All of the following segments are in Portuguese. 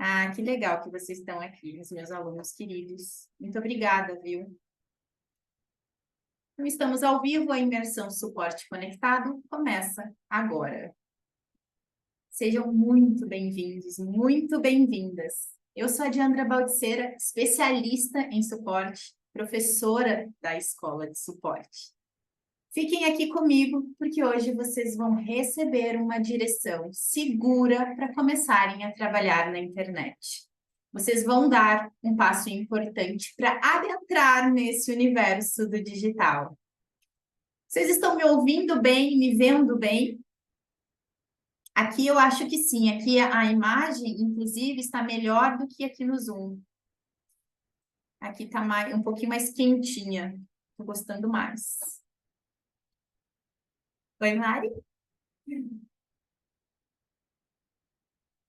Ah, que legal que vocês estão aqui, os meus alunos queridos. Muito obrigada, viu? Então, estamos ao vivo, a imersão Suporte Conectado começa agora. Sejam muito bem-vindos, muito bem-vindas. Eu sou a Diandra Baldiceira, especialista em suporte, professora da Escola de Suporte. Fiquem aqui comigo, porque hoje vocês vão receber uma direção segura para começarem a trabalhar na internet. Vocês vão dar um passo importante para adentrar nesse universo do digital. Vocês estão me ouvindo bem, me vendo bem? Aqui eu acho que sim, aqui a imagem, inclusive, está melhor do que aqui no Zoom. Aqui está um pouquinho mais quentinha, estou gostando mais. Oi, Mari?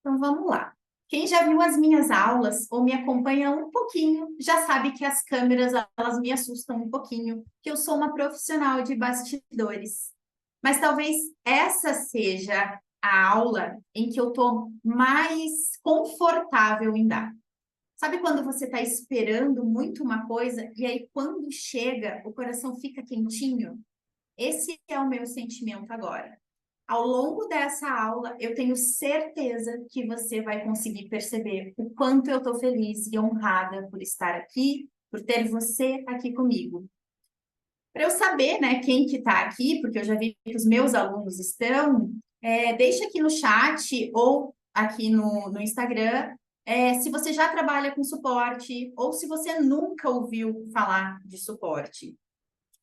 Então vamos lá. Quem já viu as minhas aulas ou me acompanha um pouquinho, já sabe que as câmeras, elas me assustam um pouquinho, que eu sou uma profissional de bastidores. Mas talvez essa seja a aula em que eu estou mais confortável em dar. Sabe quando você está esperando muito uma coisa e aí quando chega, o coração fica quentinho? Esse é o meu sentimento agora. Ao longo dessa aula, eu tenho certeza que você vai conseguir perceber o quanto eu estou feliz e honrada por estar aqui, por ter você aqui comigo. Para eu saber, né, quem que está aqui, porque eu já vi que os meus alunos estão, deixa aqui no chat ou aqui no Instagram, se você já trabalha com suporte ou se você nunca ouviu falar de suporte.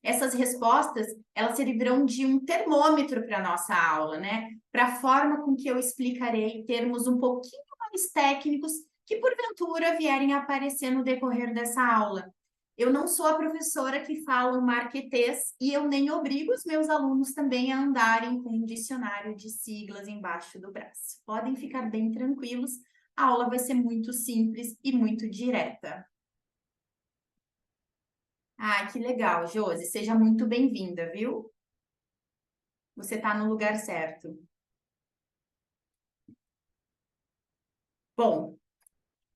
Essas respostas, elas servirão de um termômetro para a nossa aula, né? Para a forma com que eu explicarei termos um pouquinho mais técnicos que, porventura, vierem a aparecer no decorrer dessa aula. Eu não sou a professora que fala um marquetês e eu nem obrigo os meus alunos também a andarem com um dicionário de siglas embaixo do braço. Podem ficar bem tranquilos, a aula vai ser muito simples e muito direta. Ah, que legal, Josi. Seja muito bem-vinda, viu? Você está no lugar certo. Bom,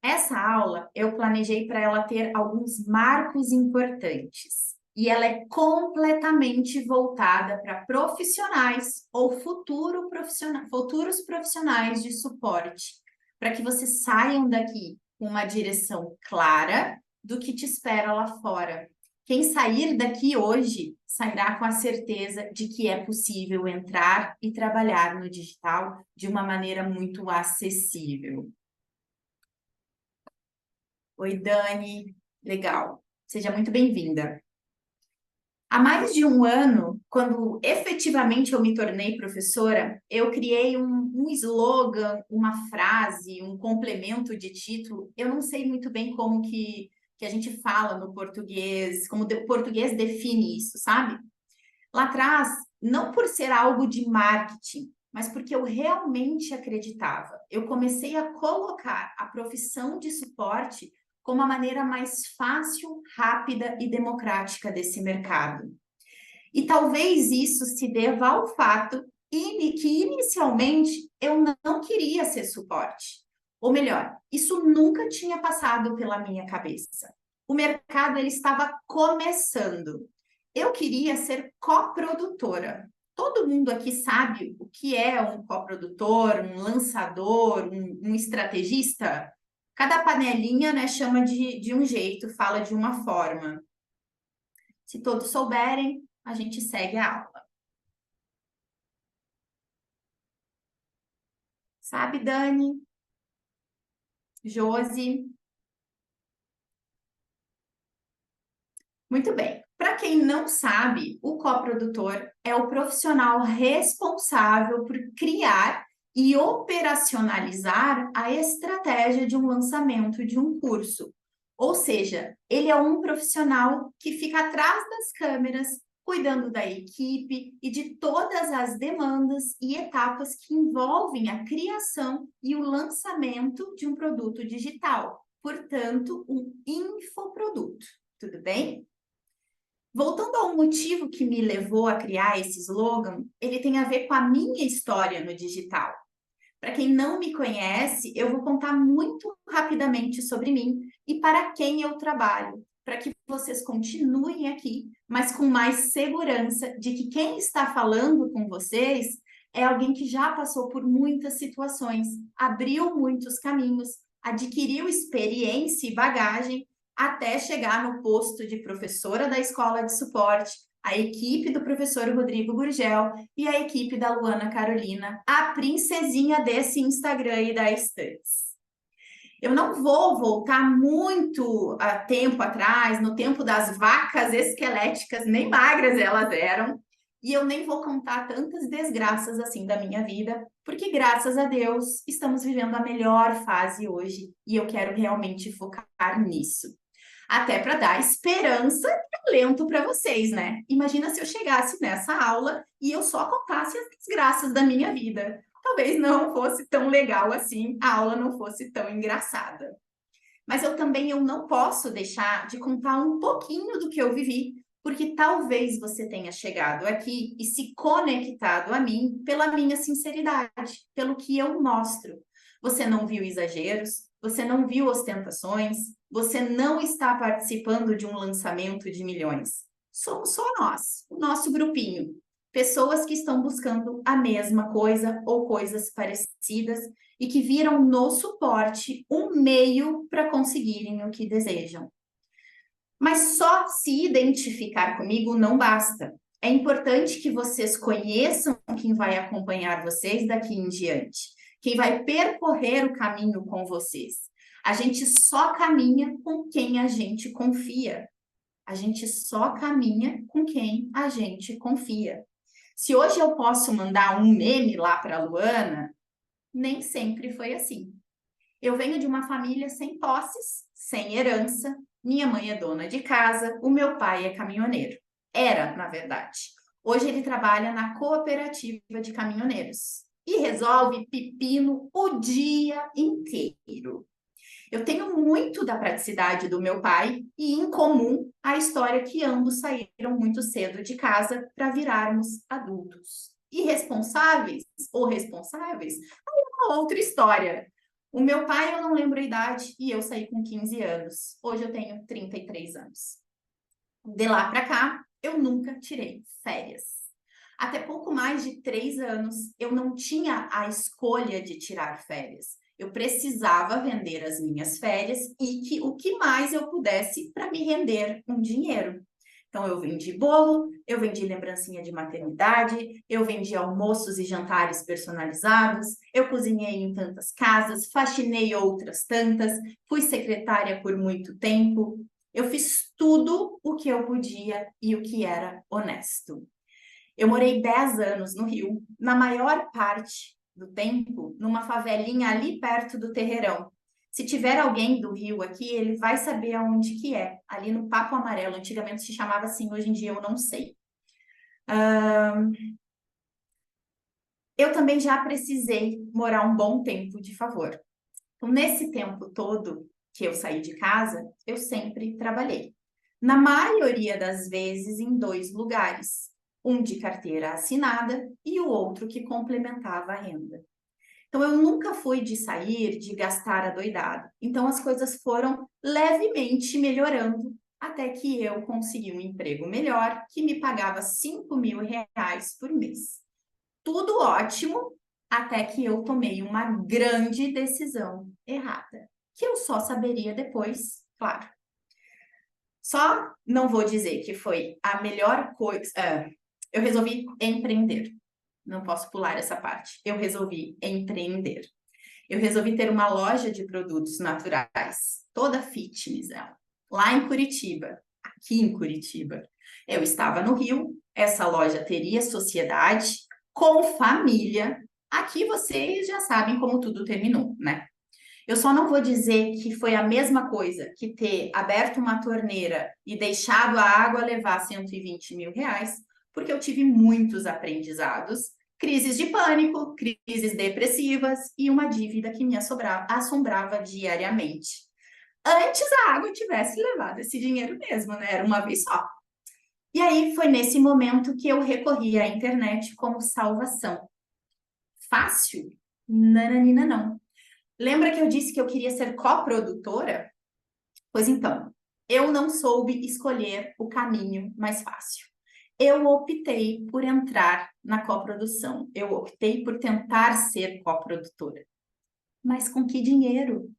essa aula eu planejei para ela ter alguns marcos importantes. E ela é completamente voltada para profissionais ou futuros profissionais de suporte, para que vocês saiam daqui com uma direção clara do que te espera lá fora. Quem sair daqui hoje sairá com a certeza de que é possível entrar e trabalhar no digital de uma maneira muito acessível. Oi, Dani. Legal. Seja muito bem-vinda. Há mais de um ano, quando efetivamente eu me tornei professora, eu criei um slogan, uma frase, um complemento de título. Eu não sei muito bem como que a gente fala no português, como o português define isso, sabe? Lá atrás, não por ser algo de marketing, mas porque eu realmente acreditava. Eu comecei a colocar a profissão de suporte como a maneira mais fácil, rápida e democrática desse mercado. E talvez isso se deva ao fato que inicialmente eu não queria ser suporte. Ou melhor, isso nunca tinha passado pela minha cabeça. O mercado ele estava começando. Eu queria ser coprodutora. Todo mundo aqui sabe o que é um coprodutor, um lançador, um estrategista? Cada panelinha, né, chama de um jeito, fala de uma forma. Se todos souberem, a gente segue a aula. Sabe, Dani? Josi? Muito bem. Para quem não sabe, o coprodutor é o profissional responsável por criar e operacionalizar a estratégia de um lançamento de um curso. Ou seja, ele é um profissional que fica atrás das câmeras, cuidando da equipe e de todas as demandas e etapas que envolvem a criação e o lançamento de um produto digital. Portanto, um infoproduto. Tudo bem? Voltando ao motivo que me levou a criar esse slogan, ele tem a ver com a minha história no digital. Para quem não me conhece, eu vou contar muito rapidamente sobre mim e para quem eu trabalho, para que vocês continuem aqui, mas com mais segurança de que quem está falando com vocês é alguém que já passou por muitas situações, abriu muitos caminhos, adquiriu experiência e bagagem até chegar no posto de professora da escola de suporte, a equipe do professor Rodrigo Gurgel e a equipe da Luana Carolina, a princesinha desse Instagram e da Estantes. Eu não vou voltar muito a tempo atrás, no tempo das vacas esqueléticas, nem magras elas eram, e eu nem vou contar tantas desgraças assim da minha vida, porque graças a Deus estamos vivendo a melhor fase hoje, e eu quero realmente focar nisso. Até para dar esperança e alento para vocês, né? Imagina se eu chegasse nessa aula e eu só contasse as desgraças da minha vida. Talvez não fosse tão legal assim, a aula não fosse tão engraçada. Mas eu não posso deixar de contar um pouquinho do que eu vivi, porque talvez você tenha chegado aqui e se conectado a mim pela minha sinceridade, pelo que eu mostro. Você não viu exageros, você não viu ostentações, você não está participando de um lançamento de milhões. Somos só nós, o nosso grupinho. Pessoas que estão buscando a mesma coisa ou coisas parecidas e que viram no suporte um meio para conseguirem o que desejam. Mas só se identificar comigo não basta. É importante que vocês conheçam quem vai acompanhar vocês daqui em diante, quem vai percorrer o caminho com vocês. A gente só caminha com quem a gente confia. A gente só caminha com quem a gente confia. Se hoje eu posso mandar um meme lá para a Luana, nem sempre foi assim. Eu venho de uma família sem posses, sem herança. Minha mãe é dona de casa, o meu pai é caminhoneiro. Era, na verdade. Hoje ele trabalha na cooperativa de caminhoneiros e resolve pepino o dia inteiro. Eu tenho muito da praticidade do meu pai e, em comum, a história que ambos saíram muito cedo de casa para virarmos adultos. Irresponsáveis ou responsáveis? Aí é uma outra história. O meu pai, eu não lembro a idade, e eu saí com 15 anos. Hoje eu tenho 33 anos. De lá para cá, eu nunca tirei férias. Até pouco mais de 3 anos, eu não tinha a escolha de tirar férias. Eu precisava vender as minhas férias e o que mais eu pudesse para me render um dinheiro. Então, eu vendi bolo, eu vendi lembrancinha de maternidade, eu vendi almoços e jantares personalizados, eu cozinhei em tantas casas, faxinei outras tantas, fui secretária por muito tempo. Eu fiz tudo o que eu podia e o que era honesto. Eu morei 10 anos no Rio, na maior parte do tempo, numa favelinha ali perto do Terreirão. Se tiver alguém do Rio aqui, ele vai saber aonde que é, ali no Papo Amarelo. Antigamente se chamava assim, hoje em dia eu não sei. Eu também já precisei morar um bom tempo de favor. Então, nesse tempo todo que eu saí de casa, eu sempre trabalhei. Na maioria das vezes, em 2 lugares. Um de carteira assinada e o outro que complementava a renda. Então, eu nunca fui de sair, de gastar adoidado. Então, as coisas foram levemente melhorando até que eu consegui um emprego melhor que me pagava 5.000 reais por mês. Tudo ótimo até que eu tomei uma grande decisão errada, que eu só saberia depois, claro. Só não vou dizer que foi a melhor coisa. Eu resolvi empreender. Não posso pular essa parte. Eu resolvi empreender. Eu resolvi ter uma loja de produtos naturais, toda fitness, lá em Curitiba, aqui em Curitiba. Eu estava no Rio, essa loja teria sociedade com família. Aqui vocês já sabem como tudo terminou, né? Eu só não vou dizer que foi a mesma coisa que ter aberto uma torneira e deixado a água levar 120.000 reais, porque eu tive muitos aprendizados, crises de pânico, crises depressivas e uma dívida que me assombrava diariamente. Antes a água tivesse levado esse dinheiro mesmo, né? Era uma vez só. E aí foi nesse momento que eu recorri à internet como salvação. Fácil? Nananina, não. Lembra que eu disse que eu queria ser coprodutora? Pois então, eu não soube escolher o caminho mais fácil. Eu optei por entrar na coprodução. Eu optei por tentar ser coprodutora. Mas com que dinheiro?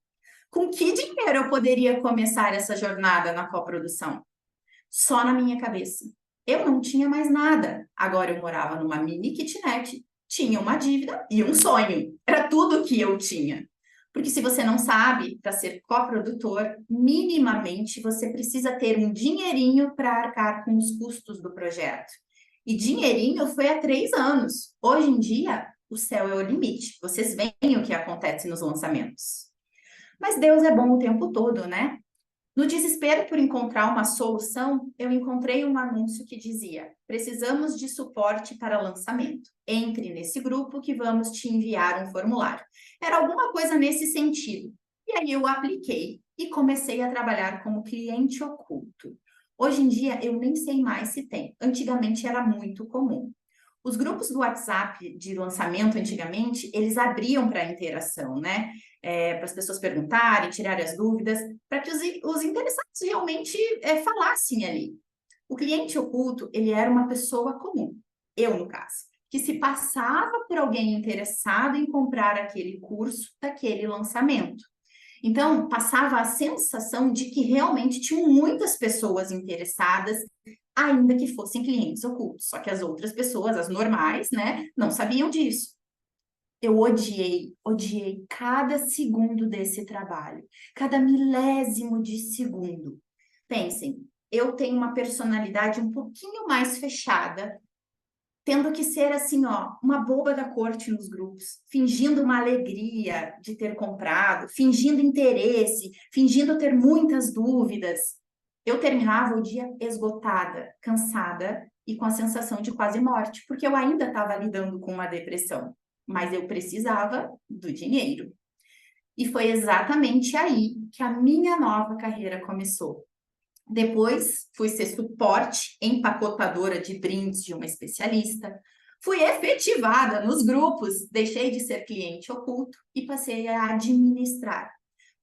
Com que dinheiro eu poderia começar essa jornada na coprodução? Só na minha cabeça. Eu não tinha mais nada. Agora eu morava numa mini kitnet, tinha uma dívida e um sonho. Era tudo que eu tinha. Porque se você não sabe, para ser coprodutor, minimamente você precisa ter um dinheirinho para arcar com os custos do projeto. E dinheirinho foi há 3 anos. Hoje em dia, o céu é o limite. Vocês veem o que acontece nos lançamentos. Mas Deus é bom o tempo todo, né? No desespero por encontrar uma solução, eu encontrei um anúncio que dizia: precisamos de suporte para lançamento. Entre nesse grupo que vamos te enviar um formulário. Era alguma coisa nesse sentido. E aí eu apliquei e comecei a trabalhar como cliente oculto. Hoje em dia eu nem sei mais se tem. Antigamente era muito comum. Os grupos do WhatsApp de lançamento, antigamente, eles abriam para interação, né? Para as pessoas perguntarem, tirarem as dúvidas, para que os interessados realmente falassem ali. O cliente oculto, ele era uma pessoa comum, eu no caso, que se passava por alguém interessado em comprar aquele curso daquele lançamento. Então, passava a sensação de que realmente tinham muitas pessoas interessadas, ainda que fossem clientes ocultos. Só que as outras pessoas, as normais, né, não sabiam disso. Eu odiei cada segundo desse trabalho, cada milésimo de segundo. Pensem, eu tenho uma personalidade um pouquinho mais fechada, tendo que ser assim, ó, uma boba da corte nos grupos, fingindo uma alegria de ter comprado, fingindo interesse, fingindo ter muitas dúvidas. Eu terminava o dia esgotada, cansada e com a sensação de quase morte, porque eu ainda estava lidando com uma depressão, mas eu precisava do dinheiro. E foi exatamente aí que a minha nova carreira começou. Depois, fui ser suporte empacotadora de brindes de uma especialista. Fui efetivada nos grupos, deixei de ser cliente oculto e passei a administrar.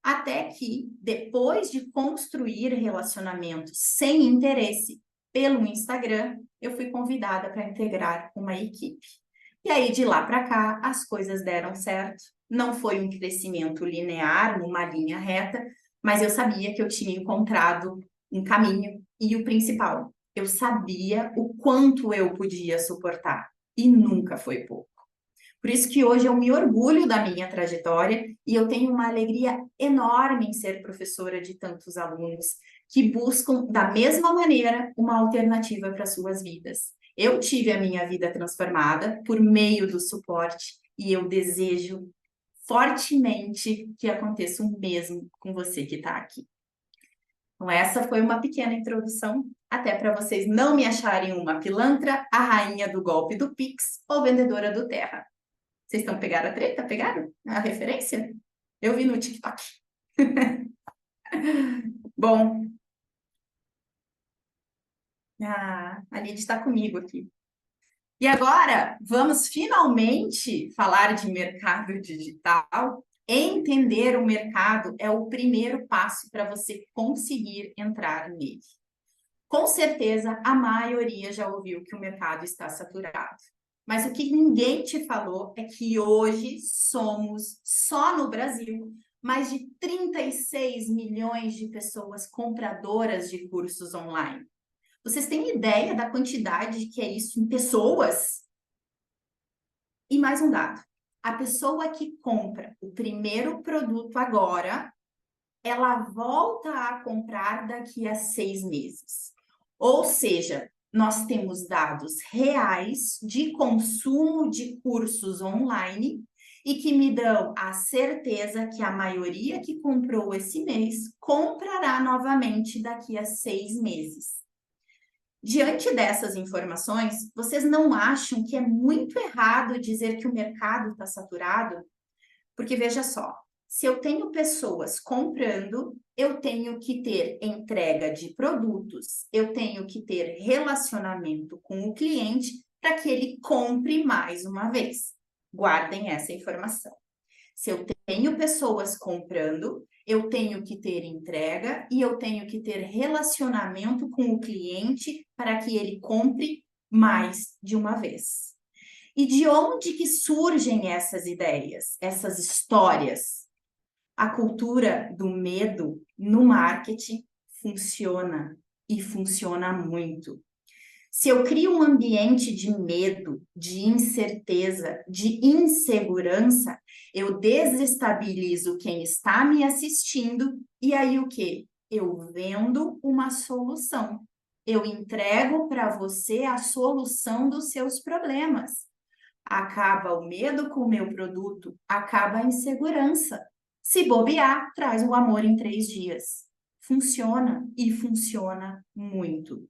Até que, depois de construir relacionamentos sem interesse pelo Instagram, eu fui convidada para integrar uma equipe. E aí, de lá para cá, as coisas deram certo. Não foi um crescimento linear, numa linha reta, mas eu sabia que eu tinha encontrado um caminho. E o principal, eu sabia o quanto eu podia suportar. E nunca foi pouco. Por isso que hoje eu me orgulho da minha trajetória e eu tenho uma alegria enorme em ser professora de tantos alunos que buscam, da mesma maneira, uma alternativa para suas vidas. Eu tive a minha vida transformada por meio do suporte e eu desejo fortemente que aconteça o mesmo com você que está aqui. Então, essa foi uma pequena introdução, até para vocês não me acharem uma pilantra, a rainha do golpe do Pix ou vendedora do Terra. Vocês estão pegando a treta? Pegaram a referência? Eu vi no TikTok. Bom, a Lid está comigo aqui. E agora, vamos finalmente falar de mercado digital. Entender o mercado é o primeiro passo para você conseguir entrar nele. Com certeza, a maioria já ouviu que o mercado está saturado. Mas o que ninguém te falou é que hoje somos, só no Brasil, mais de 36 milhões de pessoas compradoras de cursos online. Vocês têm ideia da quantidade que é isso em pessoas? E mais um dado. A pessoa que compra o primeiro produto agora, ela volta a comprar daqui a 6 meses. Ou seja, nós temos dados reais de consumo de cursos online e que me dão a certeza que a maioria que comprou esse mês comprará novamente daqui a 6 meses. Diante dessas informações, vocês não acham que é muito errado dizer que o mercado está saturado? Porque veja só, se eu tenho pessoas comprando, eu tenho que ter entrega de produtos, eu tenho que ter relacionamento com o cliente para que ele compre mais uma vez. Guardem essa informação. Se eu tenho pessoas comprando, eu tenho que ter entrega e eu tenho que ter relacionamento com o cliente para que ele compre mais de uma vez. E de onde que surgem essas ideias, essas histórias? A cultura do medo no marketing funciona e funciona muito. Se eu crio um ambiente de medo, de incerteza, de insegurança, eu desestabilizo quem está me assistindo e aí o quê? Eu vendo uma solução. Eu entrego para você a solução dos seus problemas. Acaba o medo com o meu produto, acaba a insegurança. Se bobear, traz o amor em 3 dias. Funciona e funciona muito.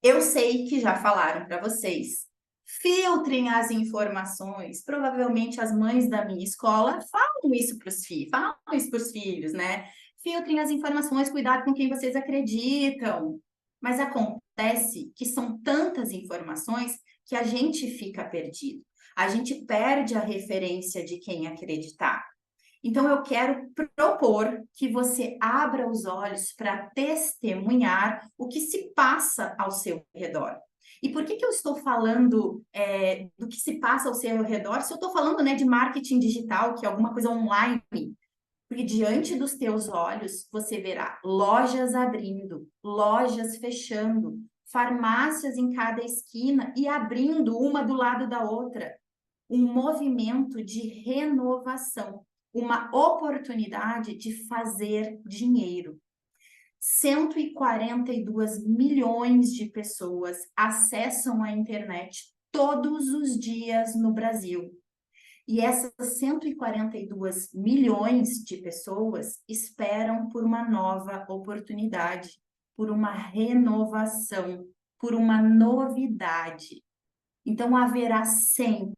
Eu sei que já falaram para vocês. Filtrem as informações. Provavelmente as mães da minha escola falam isso para os filhos, falam isso para os filhos, né? Filtrem as informações, cuidado com quem vocês acreditam. Mas acontece que são tantas informações que a gente fica perdido. A gente perde a referência de quem acreditar. Então, eu quero propor que você abra os olhos para testemunhar o que se passa ao seu redor. E por que eu estou falando do que se passa ao seu redor se eu estou falando, né, de marketing digital, que é alguma coisa online? Porque diante dos teus olhos, você verá lojas abrindo, lojas fechando, farmácias em cada esquina e abrindo uma do lado da outra. Um movimento de renovação, uma oportunidade de fazer dinheiro. 142 milhões de pessoas acessam a internet todos os dias no Brasil. E essas 142 milhões de pessoas esperam por uma nova oportunidade, por uma renovação, por uma novidade. Então haverá sempre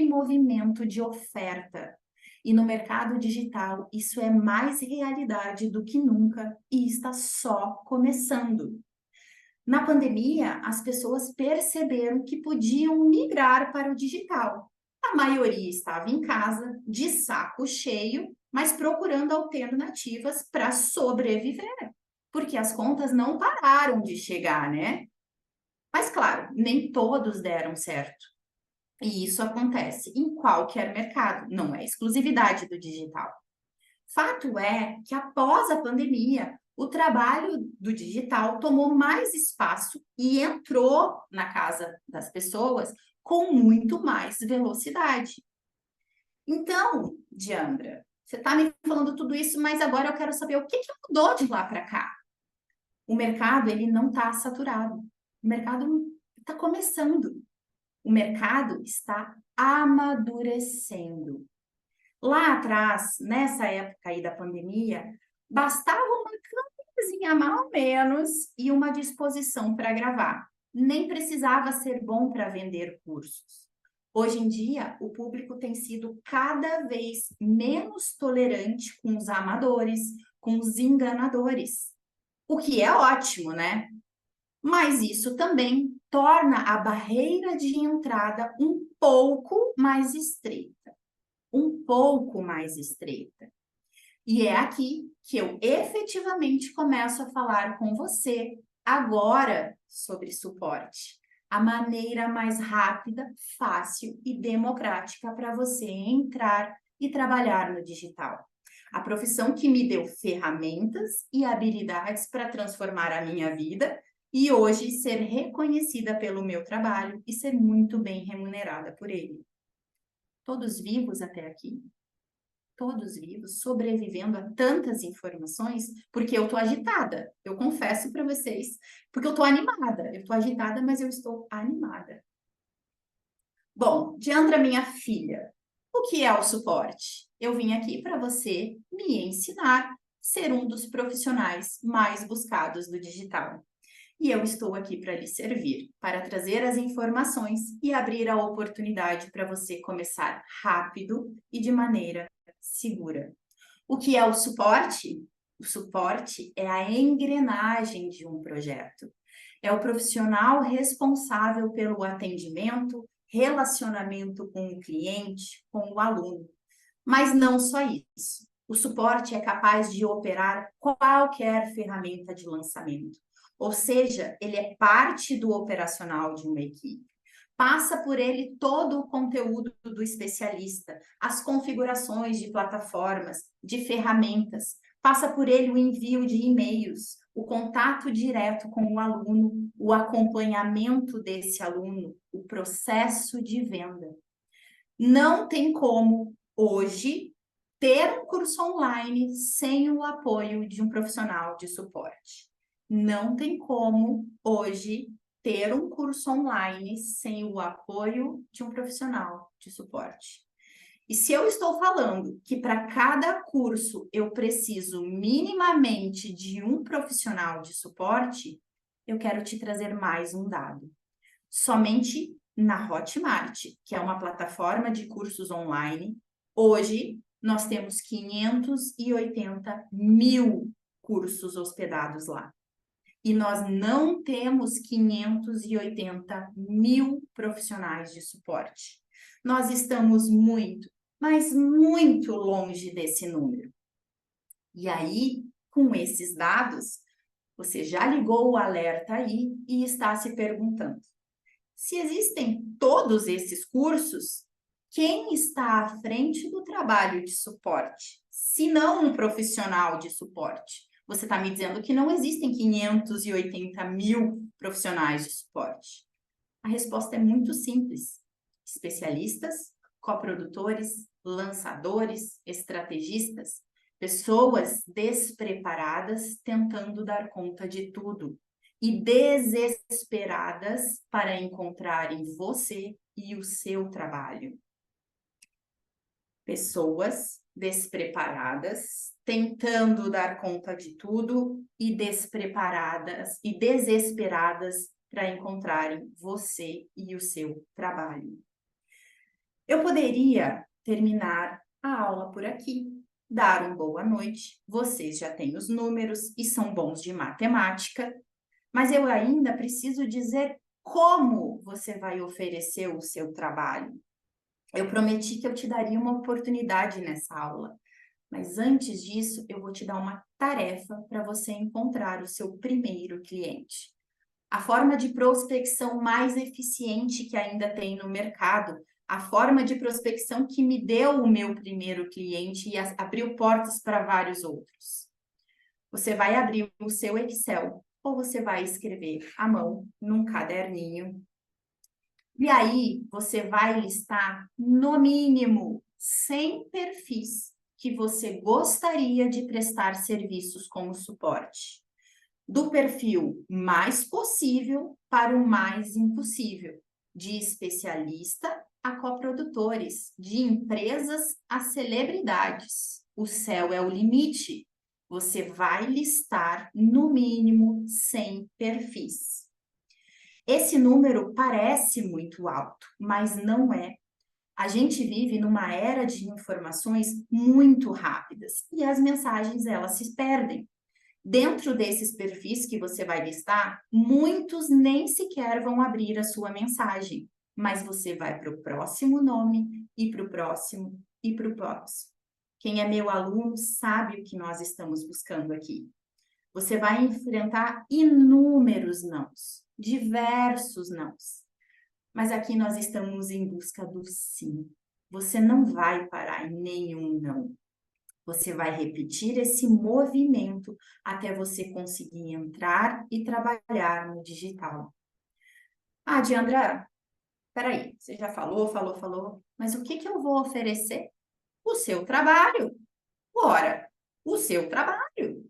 movimento de oferta. E no mercado digital, isso é mais realidade do que nunca e está só começando. Na pandemia, as pessoas perceberam que podiam migrar para o digital. A maioria estava em casa, de saco cheio, mas procurando alternativas para sobreviver, porque as contas não pararam de chegar, né? Mas, claro, nem todos deram certo. E isso acontece em qualquer mercado, não é exclusividade do digital. Fato é que após a pandemia, o trabalho do digital tomou mais espaço e entrou na casa das pessoas com muito mais velocidade. Então, Diandra, você está me falando tudo isso, mas agora eu quero saber o que mudou de lá para cá. O mercado ele não está saturado. O mercado está começando. O mercado está amadurecendo. Lá atrás, nessa época aí da pandemia, bastava uma câmerazinha mal menos e uma disposição para gravar. Nem precisava ser bom para vender cursos. Hoje em dia, o público tem sido cada vez menos tolerante com os amadores, com os enganadores. O que é ótimo, né? Mas isso também torna a barreira de entrada um pouco mais estreita. Um pouco mais estreita. E é aqui que eu efetivamente começo a falar com você agora sobre suporte. A maneira mais rápida, fácil e democrática para você entrar e trabalhar no digital. A profissão que me deu ferramentas e habilidades para transformar a minha vida e hoje ser reconhecida pelo meu trabalho e ser muito bem remunerada por ele. Todos vivos até aqui? Todos vivos, sobrevivendo a tantas informações, porque eu tô agitada, eu confesso para vocês, porque eu tô animada, eu tô agitada, mas eu estou animada. Bom, Diandra, minha filha, o que é o suporte? Eu vim aqui para você me ensinar a ser um dos profissionais mais buscados do digital. E eu estou aqui para lhe servir, para trazer as informações e abrir a oportunidade para você começar rápido e de maneira segura. O que é o suporte? O suporte é a engrenagem de um projeto. É o profissional responsável pelo atendimento, relacionamento com o cliente, com o aluno. Mas não só isso. O suporte é capaz de operar qualquer ferramenta de lançamento. Ou seja, ele é parte do operacional de uma equipe. Passa por ele todo o conteúdo do especialista, as configurações de plataformas, de ferramentas. Passa por ele o envio de e-mails, o contato direto com o aluno, o acompanhamento desse aluno, o processo de venda. Não tem como, hoje, ter um curso online sem o apoio de um profissional de suporte. Não tem como, hoje, ter um curso online sem o apoio de um profissional de suporte. E se eu estou falando que para cada curso eu preciso minimamente de um profissional de suporte, eu quero te trazer mais um dado. Somente na Hotmart, que é uma plataforma de cursos online, hoje nós temos 580 mil cursos hospedados lá. E nós não temos 580 mil profissionais de suporte. Nós estamos muito, mas muito longe desse número. E aí, com esses dados, você já ligou o alerta aí e está se perguntando: se existem todos esses cursos, quem está à frente do trabalho de suporte, se não um profissional de suporte? Você está me dizendo que não existem 580 mil profissionais de suporte. A resposta é muito simples. Especialistas, coprodutores, lançadores, estrategistas, pessoas despreparadas tentando dar conta de tudo e desesperadas para encontrarem você e o seu trabalho. Pessoas despreparadas, tentando dar conta de tudo e despreparadas e desesperadas para encontrarem você e o seu trabalho. Eu poderia terminar a aula por aqui, dar uma boa noite. Vocês já têm os números e são bons de matemática, mas eu ainda preciso dizer como você vai oferecer o seu trabalho. Eu prometi que eu te daria uma oportunidade nessa aula, mas antes disso, eu vou te dar uma tarefa para você encontrar o seu primeiro cliente. A forma de prospecção mais eficiente que ainda tem no mercado, a forma de prospecção que me deu o meu primeiro cliente e abriu portas para vários outros. Você vai abrir o seu Excel ou você vai escrever à mão num caderninho. E aí, você vai listar, no mínimo, 100 perfis que você gostaria de prestar serviços como suporte. Do perfil mais possível para o mais impossível. De especialista a coprodutores, de empresas a celebridades. O céu é o limite. Você vai listar, no mínimo, 100 perfis. Esse número parece muito alto, mas não é. A gente vive numa era de informações muito rápidas e as mensagens elas se perdem. Dentro desses perfis que você vai listar, muitos nem sequer vão abrir a sua mensagem, mas você vai para o próximo nome e para o próximo e para o próximo. Quem é meu aluno sabe o que nós estamos buscando aqui. Você vai enfrentar inúmeros nãos, diversos nãos. Mas aqui nós estamos em busca do sim. Você não vai parar em nenhum não. Você vai repetir esse movimento até você conseguir entrar e trabalhar no digital. Ah, Diandra, peraí, você já falou, mas o que eu vou oferecer? O seu trabalho. Ora, o seu trabalho.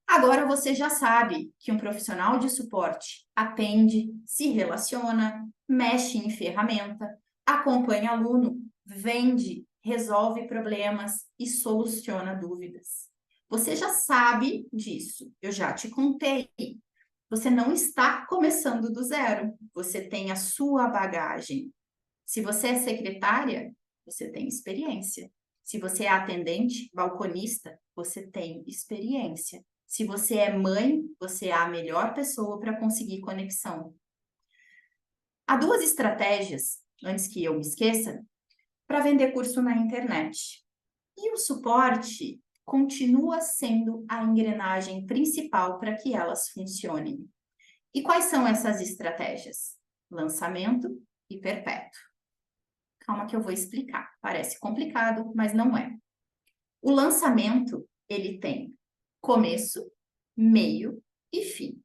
Agora você já sabe que um profissional de suporte atende, se relaciona, mexe em ferramenta, acompanha aluno, vende, resolve problemas e soluciona dúvidas. Você já sabe disso, eu já te contei. Você não está começando do zero, você tem a sua bagagem. Se você é secretária, você tem experiência. Se você é atendente, balconista, você tem experiência. Se você é mãe, você é a melhor pessoa para conseguir conexão. Há duas estratégias antes que eu me esqueça, para vender curso na internet. E o suporte continua sendo a engrenagem principal para que elas funcionem. E quais são essas estratégias? Lançamento e perpétuo. Calma que eu vou explicar. Parece complicado, mas não é. O lançamento, ele tem começo, meio e fim.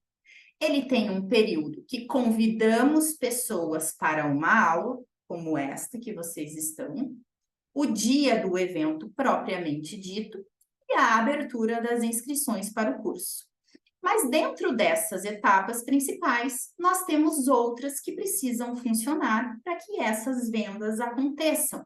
Ele tem um período que convidamos pessoas para uma aula, como esta que vocês estão, o dia do evento propriamente dito e a abertura das inscrições para o curso. Mas dentro dessas etapas principais, nós temos outras que precisam funcionar para que essas vendas aconteçam.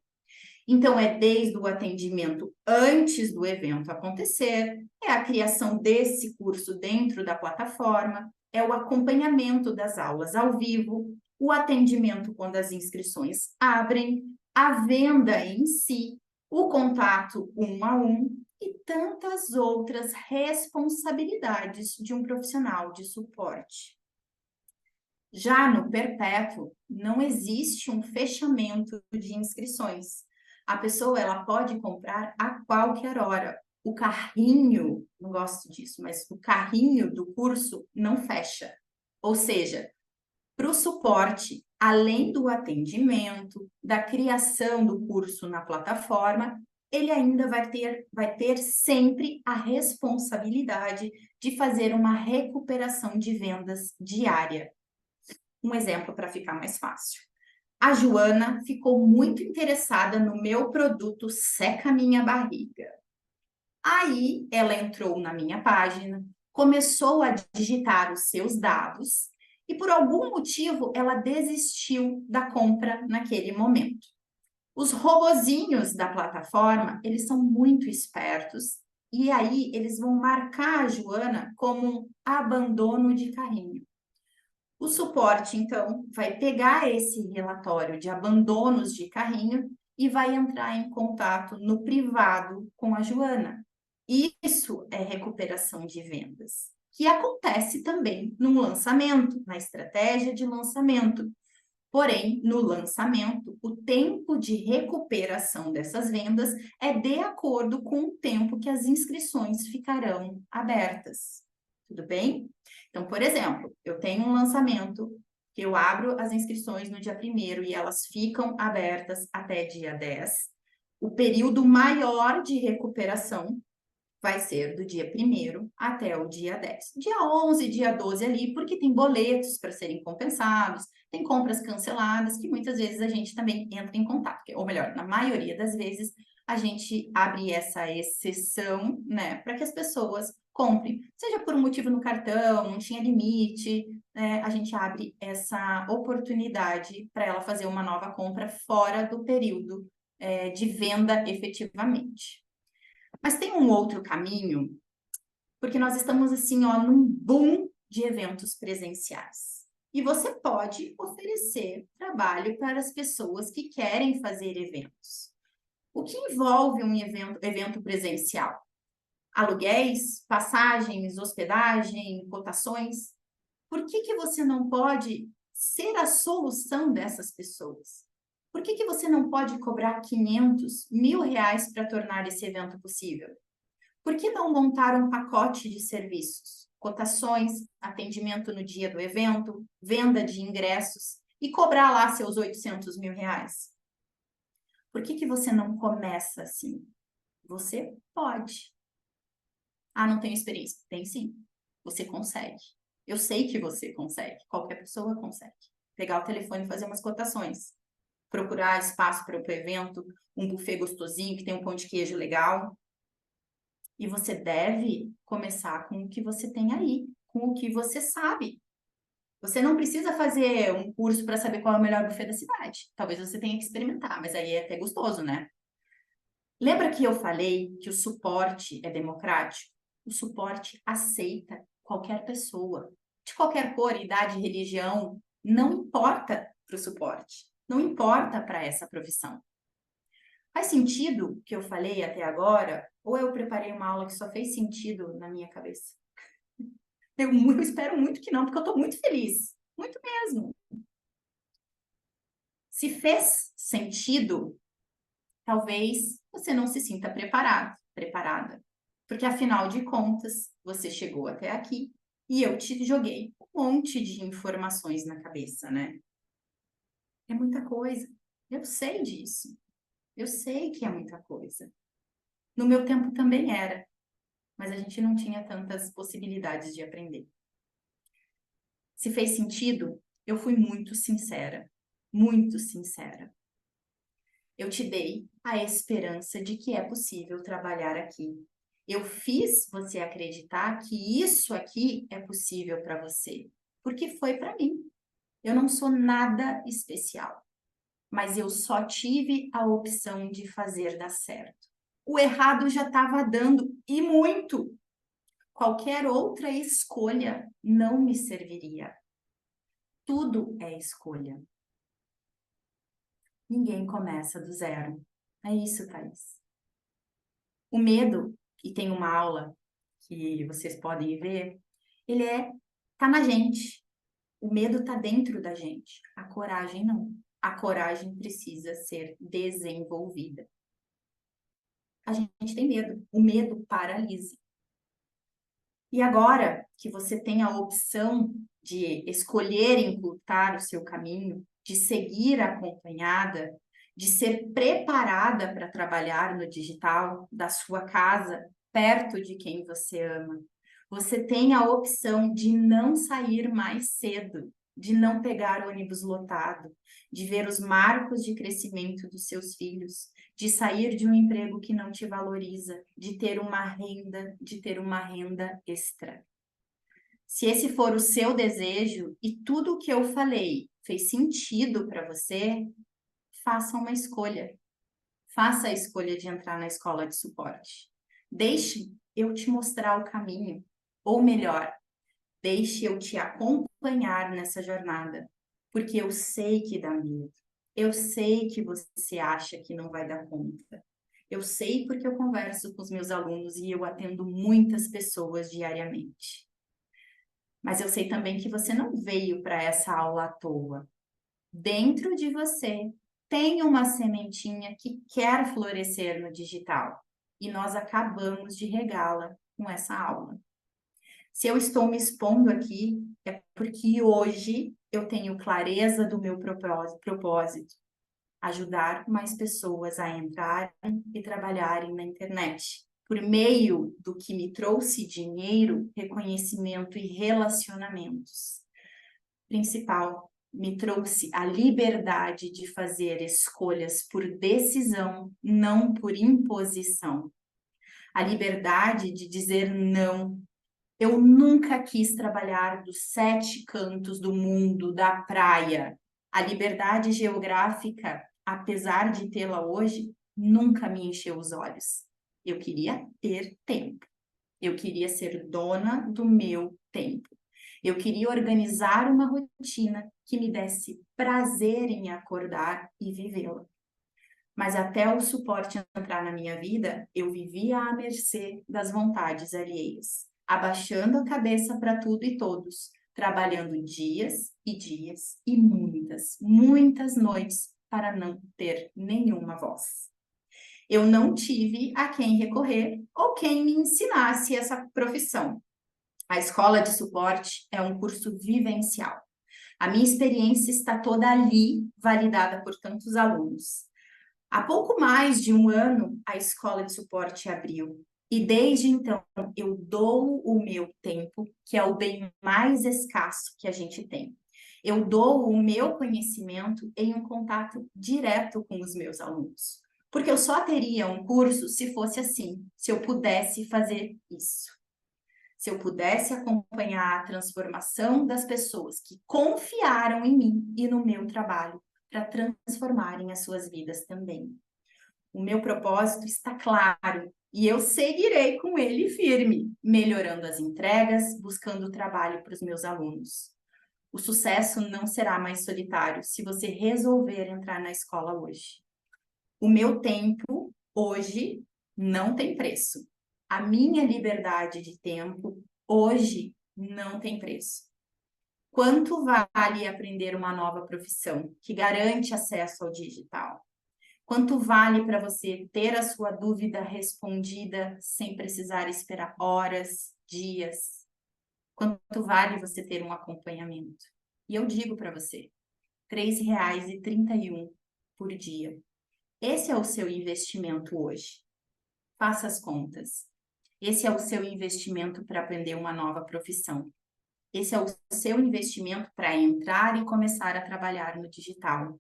Então, é desde o atendimento antes do evento acontecer, é a criação desse curso dentro da plataforma, é o acompanhamento das aulas ao vivo, o atendimento quando as inscrições abrem, a venda em si, o contato um a um e tantas outras responsabilidades de um profissional de suporte. Já no perpétuo, não existe um fechamento de inscrições. A pessoa ela pode comprar a qualquer hora. O carrinho, não gosto disso, mas o carrinho do curso não fecha. Ou seja, para o suporte, além do atendimento, da criação do curso na plataforma, ele ainda vai ter sempre a responsabilidade de fazer uma recuperação de vendas diária. Um exemplo para ficar mais fácil. A Joana ficou muito interessada no meu produto Seca Minha Barriga. Aí ela entrou na minha página, começou a digitar os seus dados e por algum motivo ela desistiu da compra naquele momento. Os robozinhos da plataforma, eles são muito espertos e aí eles vão marcar a Joana como um abandono de carrinho. O suporte, então, vai pegar esse relatório de abandonos de carrinho e vai entrar em contato no privado com a Joana. Isso é recuperação de vendas, que acontece também no lançamento, na estratégia de lançamento. Porém, no lançamento, o tempo de recuperação dessas vendas é de acordo com o tempo que as inscrições ficarão abertas. Tudo bem? Então, por exemplo, eu tenho um lançamento que eu abro as inscrições no dia 1º e elas ficam abertas até dia 10. O período maior de recuperação vai ser do dia 1º até o dia 10. Dia 11, dia 12 ali, porque tem boletos para serem compensados, tem compras canceladas, que muitas vezes a gente também entra em contato. Ou melhor, na maioria das vezes, a gente abre essa exceção, né, para que as pessoas comprem. Seja por um motivo no cartão, não tinha limite, né, a gente abre essa oportunidade para ela fazer uma nova compra fora do período de venda efetivamente. Mas tem um outro caminho, porque nós estamos assim, ó, num boom de eventos presenciais. E você pode oferecer trabalho para as pessoas que querem fazer eventos. O que envolve um evento presencial? Aluguéis, passagens, hospedagem, cotações. Por que você não pode ser a solução dessas pessoas? Por que você não pode cobrar 500, R$ 1.000 para tornar esse evento possível? Por que não montar um pacote de serviços? Cotações, atendimento no dia do evento, venda de ingressos e cobrar lá seus 800 mil reais? Por que você não começa assim? Você pode. Ah, não tenho experiência. Tem sim. Você consegue. Eu sei que você consegue. Qualquer pessoa consegue. Pegar o telefone e fazer umas cotações. Procurar espaço para o evento, um buffet gostosinho que tem um pão de queijo legal. E você deve começar com o que você tem aí, com o que você sabe. Você não precisa fazer um curso para saber qual é o melhor buffet da cidade. Talvez você tenha que experimentar, mas aí é até gostoso, né? Lembra que eu falei que o suporte é democrático? O suporte aceita qualquer pessoa, de qualquer cor, idade, religião, não importa para o suporte, não importa para essa profissão. Faz sentido o que eu falei até agora? Ou eu preparei uma aula que só fez sentido na minha cabeça? Eu espero muito que não, porque eu estou muito feliz. Muito mesmo. Se fez sentido, talvez você não se sinta preparada. Porque, afinal de contas, você chegou até aqui e eu te joguei um monte de informações na cabeça, né? É muita coisa. Eu sei disso. Eu sei que é muita coisa. No meu tempo também era, mas a gente não tinha tantas possibilidades de aprender. Se fez sentido, eu fui muito sincera. Muito sincera. Eu te dei a esperança de que é possível trabalhar aqui. Eu fiz você acreditar que isso aqui é possível para você, porque foi para mim. Eu não sou nada especial, mas eu só tive a opção de fazer dar certo. O errado já estava dando, e muito. Qualquer outra escolha não me serviria. Tudo é escolha. Ninguém começa do zero. É isso, Thaís. O medo, e tem uma aula que vocês podem ver, tá na gente. O medo tá dentro da gente. A coragem não. A coragem precisa ser desenvolvida. A gente tem medo. O medo paralisa. E agora que você tem a opção de escolher encurtar o seu caminho, de seguir acompanhada, de ser preparada para trabalhar no digital da sua casa, perto de quem você ama, você tem a opção de não sair mais cedo, de não pegar ônibus lotado, de ver os marcos de crescimento dos seus filhos, de sair de um emprego que não te valoriza, de ter uma renda extra. Se esse for o seu desejo e tudo o que eu falei fez sentido para você, faça uma escolha. Faça a escolha de entrar na escola de suporte. Deixe eu te mostrar o caminho, ou melhor, deixe eu te acompanhar nessa jornada, porque eu sei que dá medo. Eu sei que você acha que não vai dar conta. Eu sei porque eu converso com os meus alunos e eu atendo muitas pessoas diariamente. Mas eu sei também que você não veio para essa aula à toa. Dentro de você tem uma sementinha que quer florescer no digital e nós acabamos de regá-la com essa aula. Se eu estou me expondo aqui, é porque hoje eu tenho clareza do meu propósito, ajudar mais pessoas a entrarem e trabalharem na internet, por meio do que me trouxe dinheiro, reconhecimento e relacionamentos. Principal, me trouxe a liberdade de fazer escolhas por decisão, não por imposição. A liberdade de dizer não. Eu nunca quis trabalhar dos 7 cantos do mundo, da praia. A liberdade geográfica, apesar de tê-la hoje, nunca me encheu os olhos. Eu queria ter tempo. Eu queria ser dona do meu tempo. Eu queria organizar uma rotina que me desse prazer em acordar e vivê-la. Mas até o suporte entrar na minha vida, eu vivia à mercê das vontades alheias, abaixando a cabeça para tudo e todos, trabalhando dias e dias e muitas, muitas noites para não ter nenhuma voz. Eu não tive a quem recorrer ou quem me ensinasse essa profissão. A escola de suporte é um curso vivencial. A minha experiência está toda ali, validada por tantos alunos. Há pouco mais de um ano, a escola de suporte abriu. E desde então, eu dou o meu tempo, que é o bem mais escasso que a gente tem. Eu dou o meu conhecimento em um contato direto com os meus alunos. Porque eu só teria um curso se fosse assim, se eu pudesse fazer isso. Se eu pudesse acompanhar a transformação das pessoas que confiaram em mim e no meu trabalho para transformarem as suas vidas também. O meu propósito está claro e eu seguirei com ele firme, melhorando as entregas, buscando trabalho para os meus alunos. O sucesso não será mais solitário se você resolver entrar na escola hoje. O meu tempo hoje não tem preço. A minha liberdade de tempo hoje não tem preço. Quanto vale aprender uma nova profissão que garante acesso ao digital? Quanto vale para você ter a sua dúvida respondida sem precisar esperar horas, dias? Quanto vale você ter um acompanhamento? E eu digo para você, R$ 3,31 por dia. Esse é o seu investimento hoje. Faça as contas. Esse é o seu investimento para aprender uma nova profissão. Esse é o seu investimento para entrar e começar a trabalhar no digital.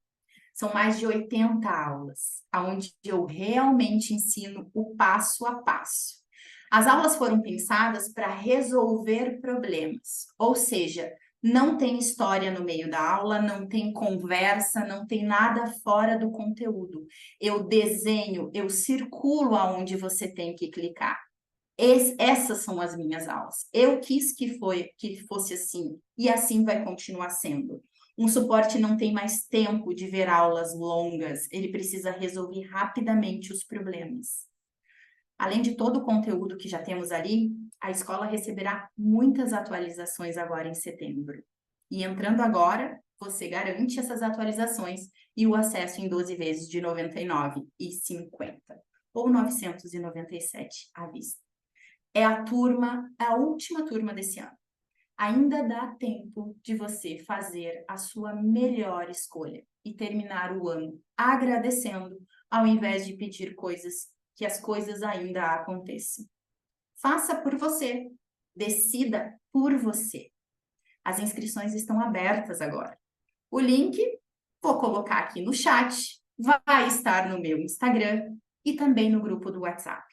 São mais de 80 aulas, onde eu realmente ensino o passo a passo. As aulas foram pensadas para resolver problemas, ou seja, não tem história no meio da aula, não tem conversa, não tem nada fora do conteúdo. Eu desenho, eu circulo aonde você tem que clicar. Essas são as minhas aulas. Eu quis que fosse assim, e assim vai continuar sendo. Um suporte não tem mais tempo de ver aulas longas, ele precisa resolver rapidamente os problemas. Além de todo o conteúdo que já temos ali, a escola receberá muitas atualizações agora em setembro. E entrando agora, você garante essas atualizações e o acesso em 12 vezes de R$ 99,50 ou R$ 997 à vista. É a última turma desse ano. Ainda dá tempo de você fazer a sua melhor escolha e terminar o ano agradecendo, ao invés de pedir que as coisas ainda aconteçam. Faça por você, decida por você. As inscrições estão abertas agora. O link vou colocar aqui no chat, vai estar no meu Instagram e também no grupo do WhatsApp.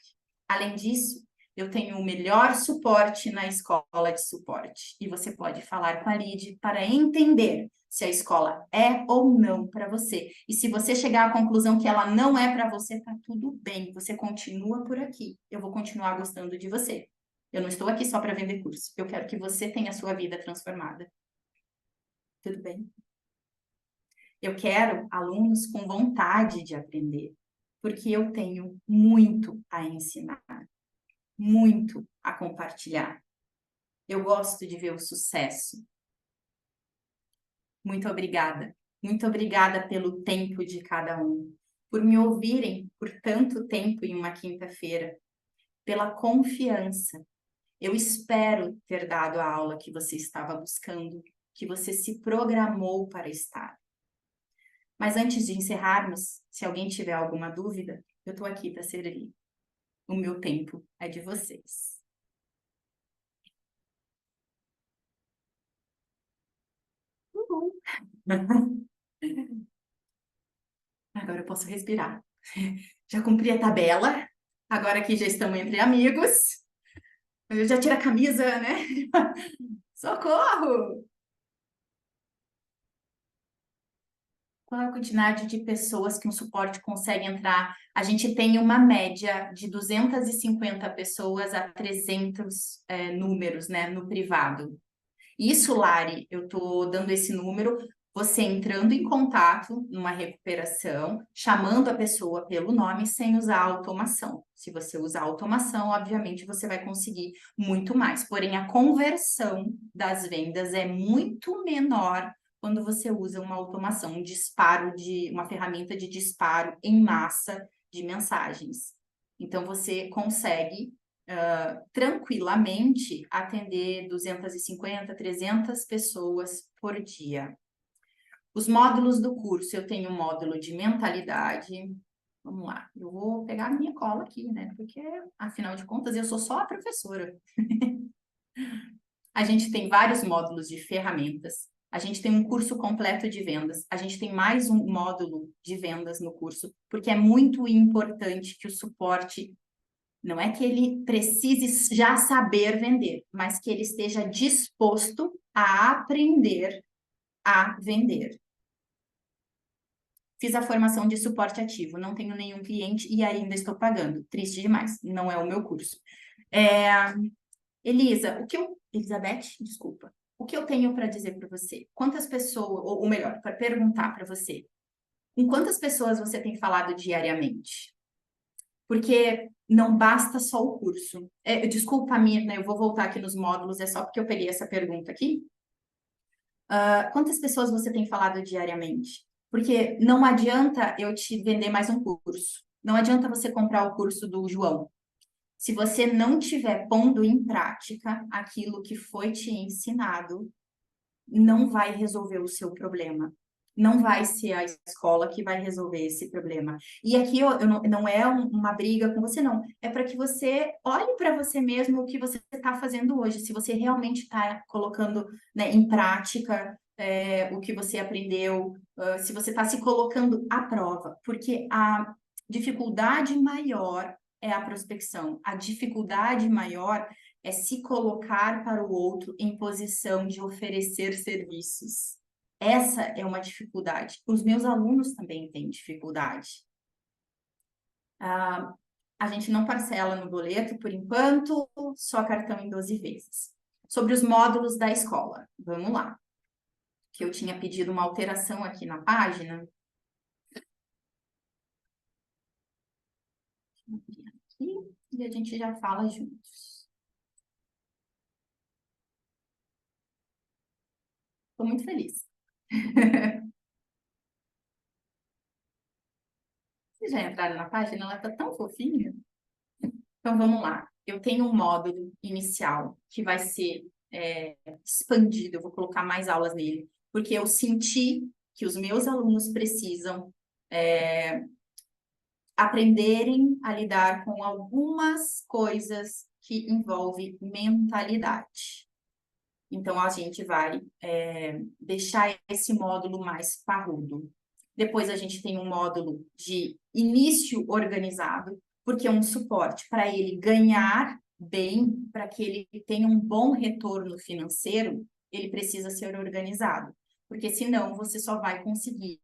Além disso, eu tenho o melhor suporte na escola de suporte. E você pode falar com a Lid para entender se a escola é ou não para você. E se você chegar à conclusão que ela não é para você, tá tudo bem. Você continua por aqui. Eu vou continuar gostando de você. Eu não estou aqui só para vender curso. Eu quero que você tenha a sua vida transformada. Tudo bem? Eu quero alunos com vontade de aprender, porque eu tenho muito a ensinar, muito a compartilhar. Eu gosto de ver o sucesso. Muito obrigada. Muito obrigada pelo tempo de cada um, por me ouvirem por tanto tempo em uma quinta-feira, pela confiança. Eu espero ter dado a aula que você estava buscando, que você se programou para estar. Mas antes de encerrarmos, se alguém tiver alguma dúvida, eu estou aqui para servir. O meu tempo é de vocês. Uhul. Agora eu posso respirar. Já cumpri a tabela. Agora que já estamos entre amigos. Eu já tiro a camisa, né? Socorro! Qual é a quantidade de pessoas que um suporte consegue entrar? A gente tem uma média de 250 pessoas a 300 números, né, no privado. Isso, Lari, eu estou dando esse número, você entrando em contato numa recuperação, chamando a pessoa pelo nome sem usar automação. Se você usar automação, obviamente você vai conseguir muito mais. Porém, a conversão das vendas é muito menor quando você usa uma automação, uma ferramenta de disparo em massa de mensagens. Então, você consegue tranquilamente atender 250, 300 pessoas por dia. Os módulos do curso, eu tenho um módulo de mentalidade. Vamos lá, eu vou pegar a minha cola aqui, né? Porque, afinal de contas, eu sou só a professora. A gente tem vários módulos de ferramentas. A gente tem um curso completo de vendas. A gente tem mais um módulo de vendas no curso, porque é muito importante que o suporte não é que ele precise já saber vender, mas que ele esteja disposto a aprender a vender. Fiz a formação de suporte ativo, não tenho nenhum cliente e ainda estou pagando. Triste demais, não é o meu curso. Elizabeth, desculpa. O que eu tenho para dizer para você? Quantas pessoas, ou melhor, para perguntar para você, com quantas pessoas você tem falado diariamente? Porque não basta só o curso. Desculpa a minha, né, eu vou voltar aqui nos módulos, é só porque eu peguei essa pergunta aqui. Quantas pessoas você tem falado diariamente? Porque não adianta eu te vender mais um curso. Não adianta você comprar o curso do João. Se você não tiver pondo em prática aquilo que foi te ensinado, não vai resolver o seu problema. Não vai ser a escola que vai resolver esse problema. E aqui eu não é uma briga com você, não. É para que você olhe para você mesmo o que você está fazendo hoje. Se você realmente está colocando, né, em prática o que você aprendeu, se você está se colocando à prova. Porque a dificuldade maior é a prospecção. A dificuldade maior é se colocar para o outro em posição de oferecer serviços. Essa é uma dificuldade. Os meus alunos também têm dificuldade. A gente não parcela no boleto por enquanto, só cartão em 12 vezes. Sobre os módulos da escola, vamos lá. Que eu tinha pedido uma alteração aqui na página. Aqui, e a gente já fala juntos. Estou muito feliz. Vocês já entraram na página? Ela está tão fofinha. Então, vamos lá. Eu tenho um módulo inicial que vai ser expandido, eu vou colocar mais aulas nele, porque eu senti que os meus alunos precisam aprenderem a lidar com algumas coisas que envolvem mentalidade. Então, a gente vai deixar esse módulo mais parrudo. Depois, a gente tem um módulo de início organizado, porque é um suporte para ele ganhar bem, para que ele tenha um bom retorno financeiro, ele precisa ser organizado. Porque senão você só vai conseguir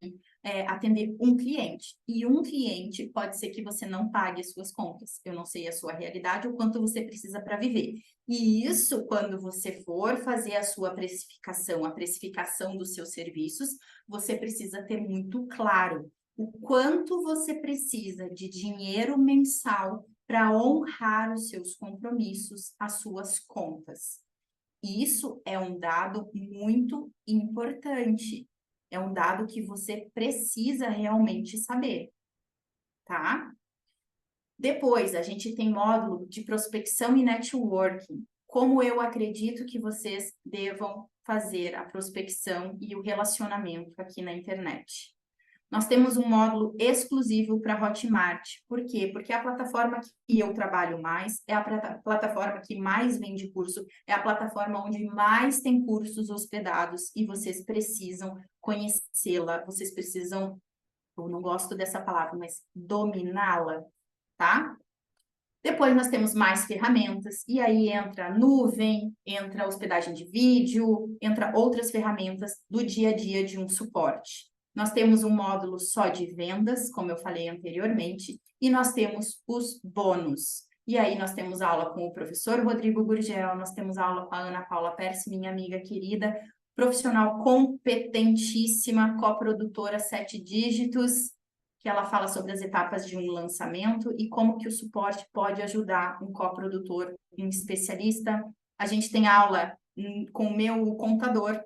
atender um cliente. E um cliente pode ser que você não pague as suas contas. Eu não sei a sua realidade, o quanto você precisa para viver. E isso, quando você for fazer a sua precificação, a precificação dos seus serviços, você precisa ter muito claro o quanto você precisa de dinheiro mensal para honrar os seus compromissos, as suas contas. Isso é um dado muito importante. É um dado que você precisa realmente saber, tá? Depois, a gente tem módulo de prospecção e networking. Como eu acredito que vocês devam fazer a prospecção e o relacionamento aqui na internet. Nós temos um módulo exclusivo para Hotmart. Por quê? Porque a plataforma que eu trabalho mais é a plataforma que mais vende curso, é a plataforma onde mais tem cursos hospedados e vocês precisam conhecê-la, vocês precisam, eu não gosto dessa palavra, mas dominá-la, tá? Depois nós temos mais ferramentas, e aí entra nuvem, entra hospedagem de vídeo, entra outras ferramentas do dia a dia de um suporte. Nós temos um módulo só de vendas, como eu falei anteriormente, e nós temos os bônus. E aí nós temos aula com o professor Rodrigo Gurgel, nós temos aula com a Ana Paula Percy, minha amiga querida, profissional competentíssima, coprodutora 7 dígitos, que ela fala sobre as etapas de um lançamento e como que o suporte pode ajudar um coprodutor, um especialista. A gente tem aula com o meu contador,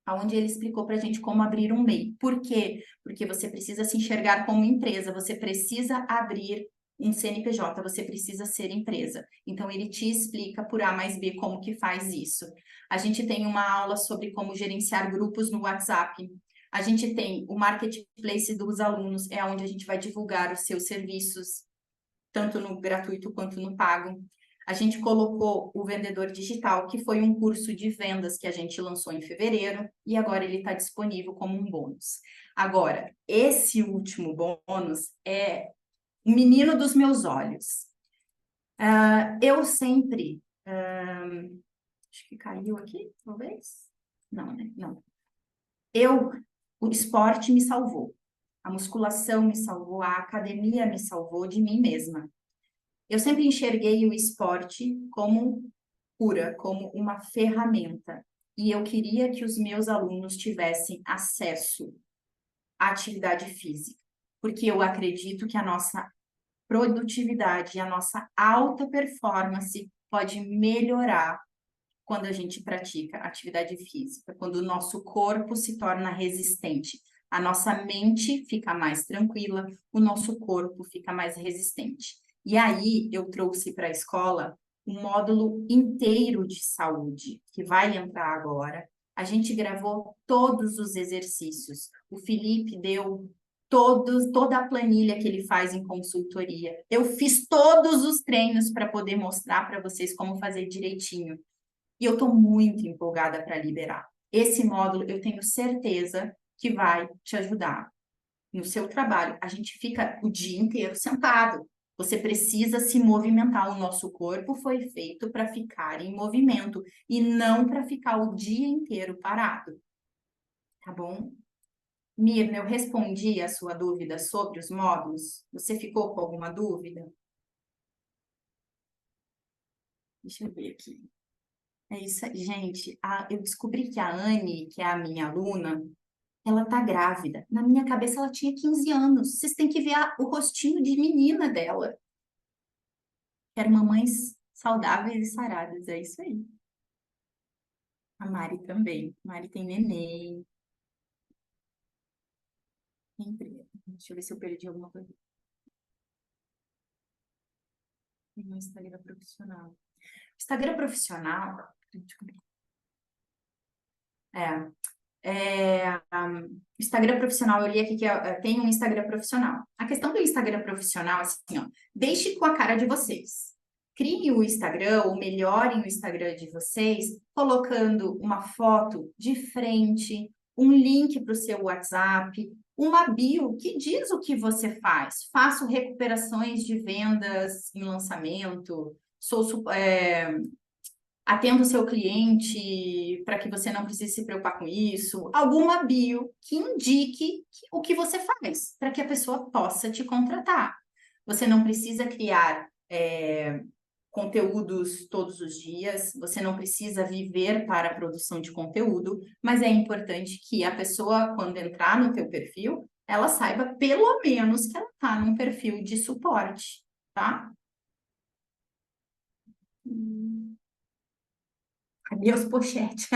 onde ele explicou para a gente como abrir um MEI. Por quê? Porque você precisa se enxergar como empresa, você precisa abrir um CNPJ, você precisa ser empresa. Então, ele te explica por A mais B como que faz isso. A gente tem uma aula sobre como gerenciar grupos no WhatsApp. A gente tem o marketplace dos alunos, é onde a gente vai divulgar os seus serviços, tanto no gratuito quanto no pago. A gente colocou o vendedor digital, que foi um curso de vendas que a gente lançou em fevereiro, e agora ele está disponível como um bônus. Agora, esse último bônus é o menino dos meus olhos. Eu sempre. Acho que caiu aqui, talvez? Não, né? Não. O esporte me salvou. A musculação me salvou, a academia me salvou de mim mesma. Eu sempre enxerguei o esporte como cura, como uma ferramenta. E eu queria que os meus alunos tivessem acesso à atividade física, porque eu acredito que a nossa produtividade, a nossa alta performance pode melhorar quando a gente pratica atividade física, quando o nosso corpo se torna resistente. A nossa mente fica mais tranquila, o nosso corpo fica mais resistente. E aí eu trouxe para a escola um módulo inteiro de saúde, que vai entrar agora. A gente gravou todos os exercícios. O Felipe deu toda a planilha que ele faz em consultoria. Eu fiz todos os treinos para poder mostrar para vocês como fazer direitinho. E eu estou muito empolgada para liberar. Esse módulo eu tenho certeza que vai te ajudar no seu trabalho. A gente fica o dia inteiro sentado. Você precisa se movimentar. O nosso corpo foi feito para ficar em movimento e não para ficar o dia inteiro parado. Tá bom? Mirna, eu respondi a sua dúvida sobre os módulos? Você ficou com alguma dúvida? Deixa eu ver aqui. É isso aí, gente. Eu descobri que a Anne, que é a minha aluna, ela tá grávida. Na minha cabeça, ela tinha 15 anos. Vocês têm que ver o rostinho de menina dela. Quero mamães saudáveis e saradas. É isso aí. A Mari também. Mari tem neném. Deixa eu ver se eu perdi alguma coisa. Tem um Instagram profissional. Instagram profissional. É, Instagram profissional, eu li aqui que tem um Instagram profissional. A questão do Instagram profissional, assim, ó, deixe com a cara de vocês. Crie o Instagram, ou melhorem o Instagram de vocês, colocando uma foto de frente, um link para o seu WhatsApp, uma bio que diz o que você faz. Faço recuperações de vendas em lançamento, atenda o seu cliente para que você não precise se preocupar com isso, alguma bio que indique o que você faz, para que a pessoa possa te contratar. Você não precisa criar conteúdos todos os dias, você não precisa viver para a produção de conteúdo, mas é importante que a pessoa, quando entrar no teu perfil, ela saiba pelo menos que ela está num perfil de suporte, tá? Adeus, pochete.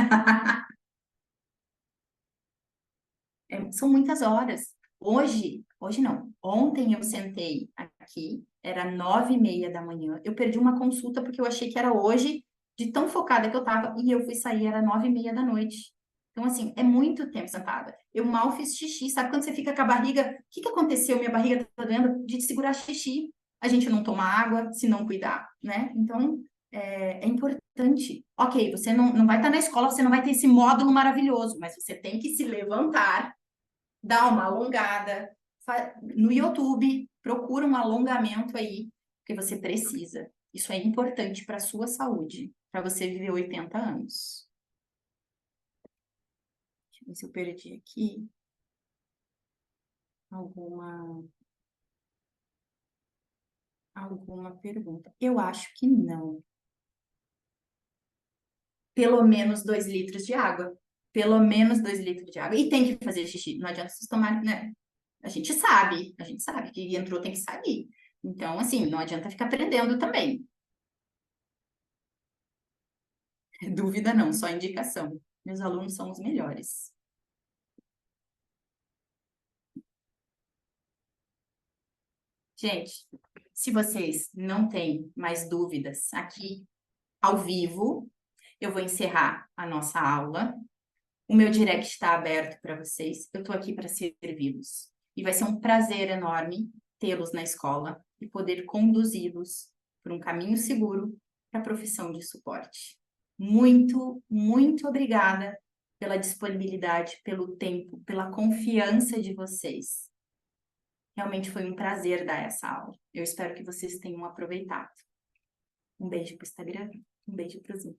São muitas horas. Hoje não. Ontem eu sentei aqui, era 9:30 da manhã. Eu perdi uma consulta porque eu achei que era hoje, de tão focada que eu tava, e eu fui sair, era 9:30 da noite. Então, assim, é muito tempo sentada. Eu mal fiz xixi. Sabe quando você fica com a barriga? O que que aconteceu? Minha barriga tá doendo de segurar xixi. A gente não toma água se não cuidar, né? Então, é importante. Ok, você não vai estar na escola, você não vai ter esse módulo maravilhoso, mas você tem que se levantar, dar uma alongada. No YouTube, procura um alongamento aí, porque você precisa. Isso é importante para a sua saúde, para você viver 80 anos. Deixa eu ver se eu perdi aqui alguma pergunta. Eu acho que não. Pelo menos 2 litros de água. Pelo menos 2 litros de água. E tem que fazer xixi. Não adianta vocês tomarem, né? A gente sabe que entrou, tem que sair. Então, assim, não adianta ficar prendendo também. Dúvida não, só indicação. Meus alunos são os melhores. Gente, se vocês não têm mais dúvidas aqui ao vivo, eu vou encerrar a nossa aula. O meu direct está aberto para vocês. Eu estou aqui para servi-los. E vai ser um prazer enorme tê-los na escola e poder conduzi-los por um caminho seguro para a profissão de suporte. Muito, muito obrigada pela disponibilidade, pelo tempo, pela confiança de vocês. Realmente foi um prazer dar essa aula. Eu espero que vocês tenham aproveitado. Um beijo para o Instagram, um beijo para o Zoom.